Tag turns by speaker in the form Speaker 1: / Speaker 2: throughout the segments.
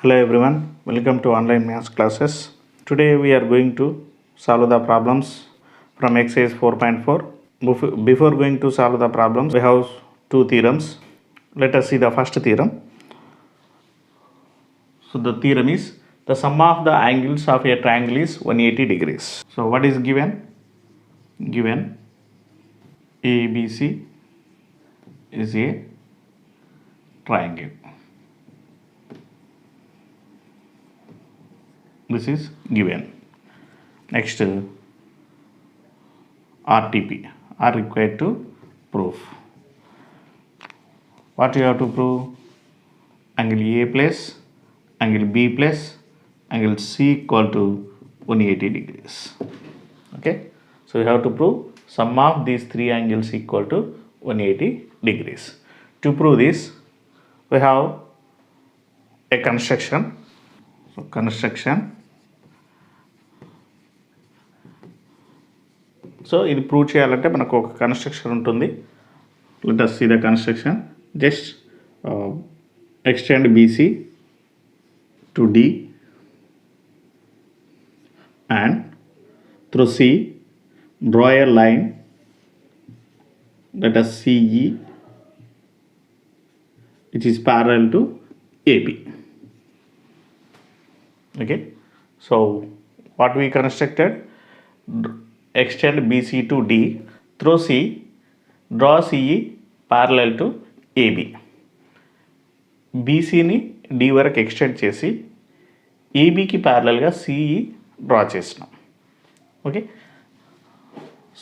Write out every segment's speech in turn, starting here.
Speaker 1: Hello everyone, welcome to online maths classes. Today we are going to solve the problems from exercise 4.4. Before going to solve the problems, we have two theorems. Let us see the first theorem. So the theorem is the sum of the angles of a triangle is 180 degrees. So what is given? Given ABC is a triangle. This is given. Next, RTP are required to prove. What you have to prove? Angle A plus angle B plus angle C equal to 180 degrees. Okay, so you have to prove sum of these three angles equal to 180 degrees. To prove this, we have a construction. So construction. So ఇది prove చేయాలంటే మనకు ఒక construction ఉంటుంది. Let us see the construction. Just extend BC to D and through C draw a line, let us CE, which is parallel to AB. Okay, so what we constructed, extend BC to D, through C draw CE parallel to AB. BCని D వరకు extend చేసి ఏబీకి ప్యారలల్గా CE draw చేసినాం. Okay,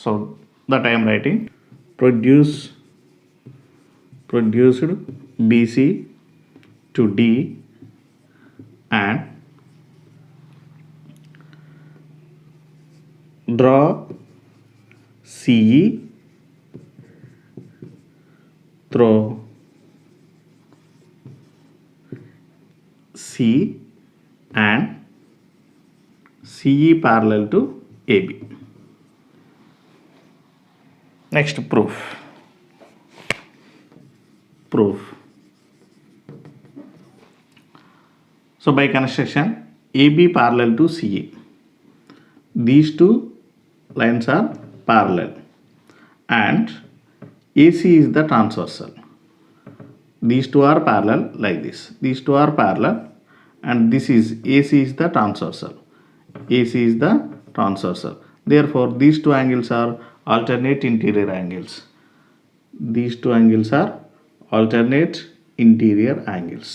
Speaker 1: so that I'm writing produced BC to D and draw CE through C and CE parallel to AB. Next, proof. So by construction, AB parallel to CE. These two lines are parallel and AC is the transversal. These two are parallel like this. These two are parallel and this is AC is the transversal. AC is the transversal. Therefore, these two angles are alternate interior angles. These two angles are alternate interior angles.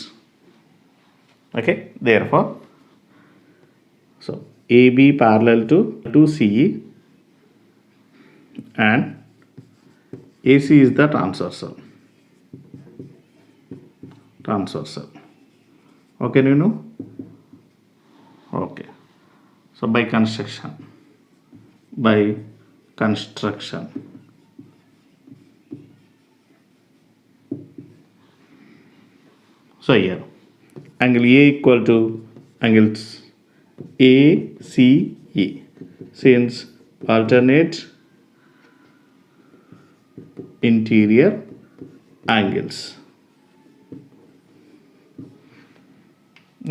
Speaker 1: Okay, therefore, so AB parallel to CE and AC is the transversal. Okay, you know? Okay, so by construction, so here angle A equal to angles ACE, since alternate interior angles.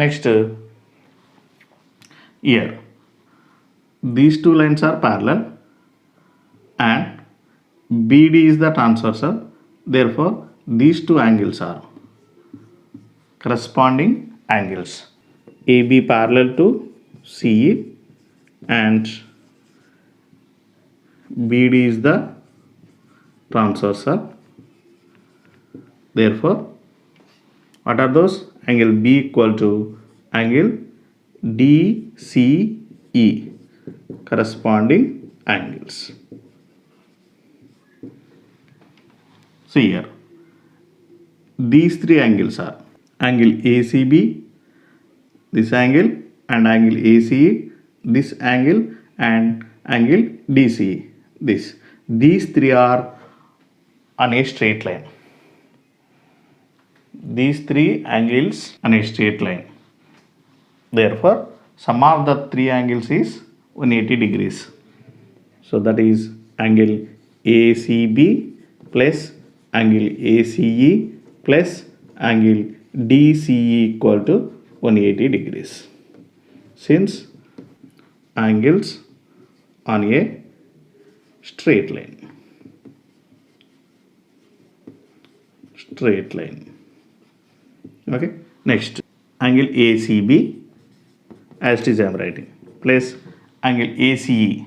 Speaker 1: Next, here these two lines are parallel and BD is the transversal. Therefore, these two angles are corresponding angles. AB parallel to CE and BD is the transversal. Therefore, what are those? Angle B equal to angle DCE, corresponding angles. So here these three angles are angle ACB, this angle, and angle ACE, this angle, and angle DCE. These three are on a straight line. These three angles on a straight line. Therefore, sum of the three angles is 180 degrees. So that is angle ACB plus angle ACE plus angle DCE equal to 180 degrees. Since angles on a straight line. Okay. Next, angle ACB, as it is I am writing, plus angle ACE.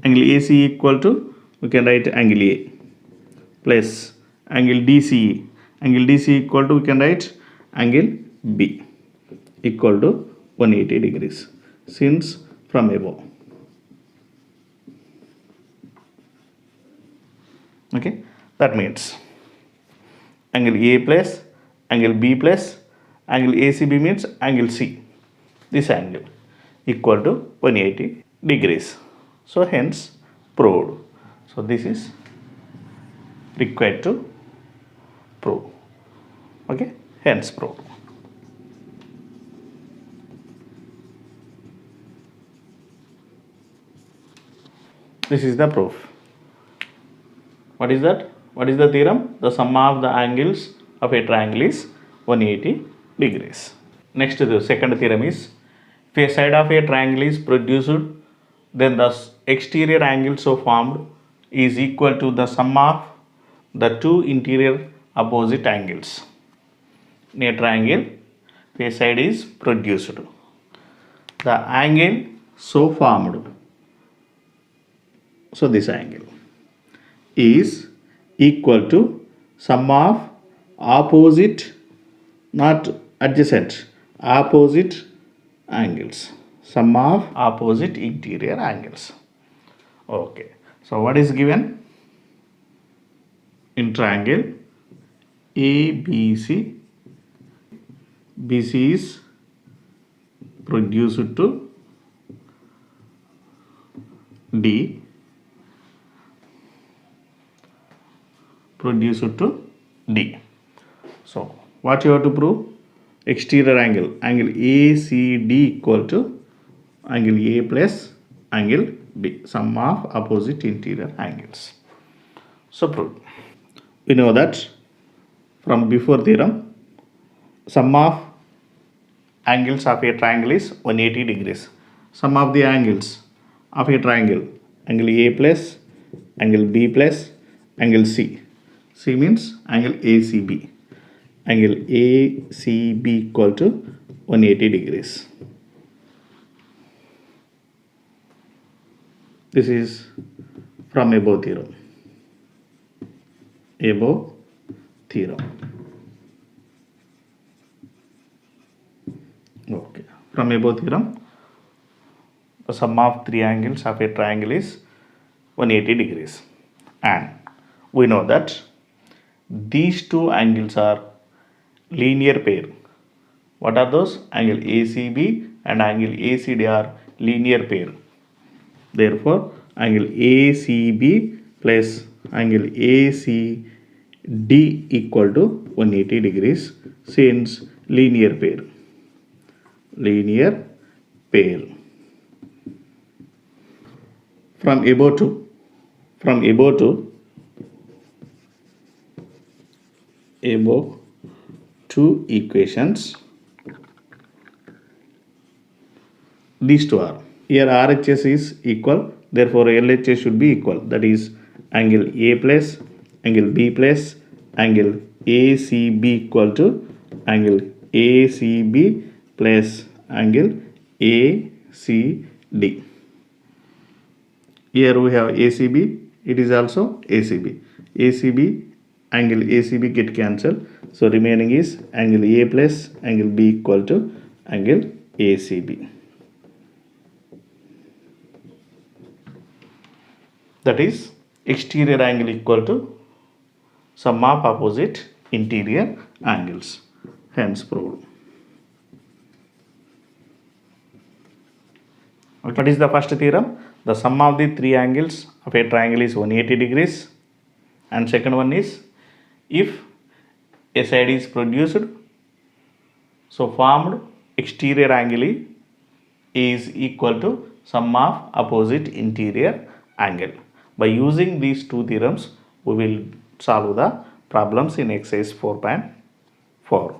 Speaker 1: Angle ACE equal to, we can write angle A, plus angle DCE. Angle DCE equal to, we can write angle B, equal to 180 degrees, since from above. Okay, that means angle A plus angle B plus angle ACB means angle C. This angle equal to 180 degrees. So hence proved. So this is required to prove. Okay, hence proved. This is the proof. What is that? What is the theorem? The sum of the angles of a triangle is 180 degrees. Next, the second theorem is, if a side of a triangle is produced, then the exterior angle so formed is equal to the sum of the two interior opposite angles. In a triangle, if a side is produced, the angle so formed, so this angle is equal to sum of opposite, not adjacent, opposite angles, sum of opposite interior angles. Okay, so what is given in triangle ABC? BC is produced to D, produced to D. So what you have to prove? Exterior angle, angle ACD equal to angle A plus angle B, sum of opposite interior angles. So prove. We know that from before theorem, sum of angles of a triangle is 180 degrees. Sum of the angles of a triangle, angle A plus, angle B plus, angle C. C means angle ACB. Angle ACB equal to 180 degrees. This is from above theorem. Above theorem. Okay. From above theorem, the sum of three angles of a triangle is 180 degrees. And we know that these two angles are linear pair. What are those? Angle ACB and angle ACD are linear pair. Therefore, angle ACB plus angle ACD equal to 180 degrees, since linear pair. Linear pair. From above two equations, these two are, here RHS is equal, therefore LHS should be equal, that is angle A plus angle B plus angle ACB equal to angle ACB plus angle ACD. Here we have ACB, it is also ACB. ACB, angle ACB get cancelled, so remaining is angle A plus angle B equal to angle ACB. That is exterior angle equal to sum of opposite interior angles, hence proved. Okay. What is the first theorem? The sum of the three angles of a triangle is 180 degrees. And second one is, if a side is produced, so formed exterior angle is equal to sum of opposite interior angle. By using these two theorems, we will solve the problems in exercise 4.4.